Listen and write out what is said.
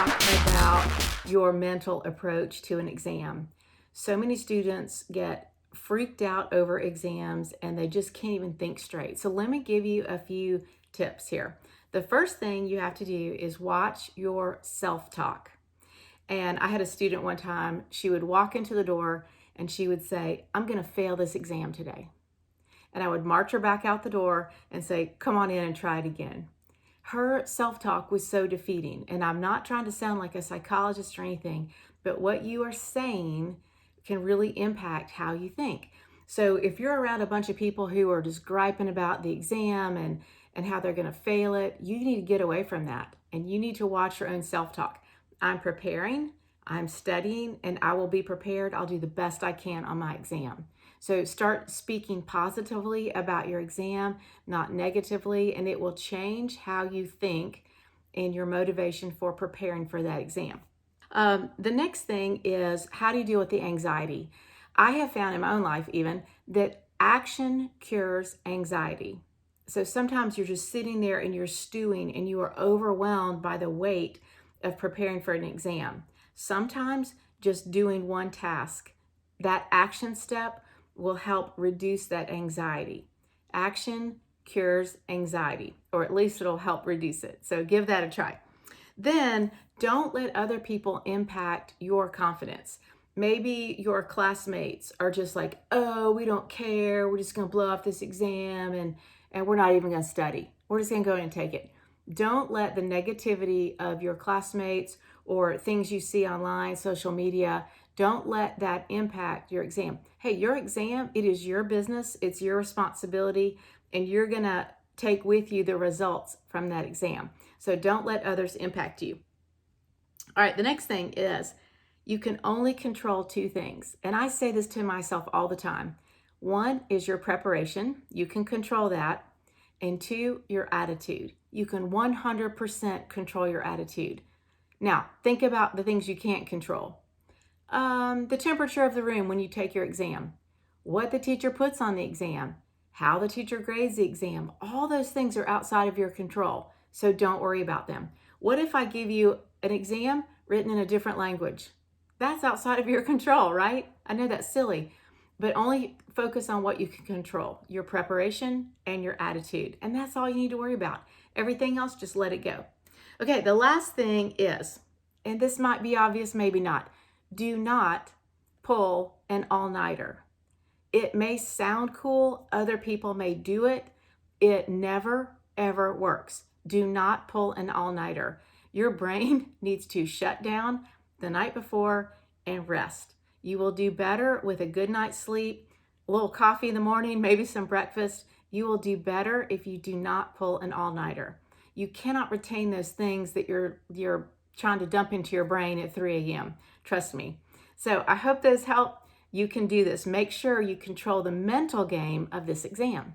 talk about your mental approach to an exam. So many students get freaked out over exams and they just can't even think straight. So let me give you a few tips here. The first thing you have to do is watch your self-talk. And I had a student one time, she would walk into the door and she would say, "I'm going to fail this exam today." And I would march her back out the door and say, "Come on in and try it again." Her self-talk was so defeating. And I'm not trying to sound like a psychologist or anything, but what you are saying can really impact how you think. So if you're around a bunch of people who are just griping about the exam and how they're going to fail it, you need to get away from that. And you need to watch your own self-talk. I'm preparing, I'm studying, and I will be prepared. I'll do the best I can on my exam. So start speaking positively about your exam, not negatively, and it will change how you think and your motivation for preparing for that exam. The next thing is, how do you deal with the anxiety? I have found in my own life even that action cures anxiety. So sometimes you're just sitting there and you're stewing and you are overwhelmed by the weight of preparing for an exam. Sometimes just doing one task, that action step will help reduce that anxiety. Action cures anxiety, or at least it'll help reduce it. So give that a try. Then don't let other people impact your confidence. Maybe your classmates are just like, "Oh, we don't care. We're just going to blow off this exam and we're not even going to study. We're just going to go in and take it." Don't let the negativity of your classmates or things you see online, social media, don't let that impact your exam. Hey, your exam, it is your business, it's your responsibility, and you're going to take with you the results from that exam. So don't let others impact you. All right, the next thing is you can only control two things. And I say this to myself all the time. One is your preparation. You can control that. And two, your attitude. You can 100% control your attitude. Now, think about the things you can't control. The temperature of the room when you take your exam, what the teacher puts on the exam, how the teacher grades the exam. All those things are outside of your control, so don't worry about them. What if I give you an exam written in a different language? That's outside of your control, right? I know that's silly, but only focus on what you can control, your preparation and your attitude. And that's all you need to worry about. Everything else, just let it go. Okay, the last thing is, and this might be obvious, maybe not, do not pull an all-nighter. It may sound cool, other people may do it. It never, ever works. Do not pull an all-nighter. Your brain needs to shut down the night before and rest. You will do better with a good night's sleep, a little coffee in the morning, maybe some breakfast. You will do better if you do not pull an all-nighter. You cannot retain those things that you're trying to dump into your brain at 3 a.m. Trust me. So I hope those help. You can do this. Make sure you control the mental game of this exam.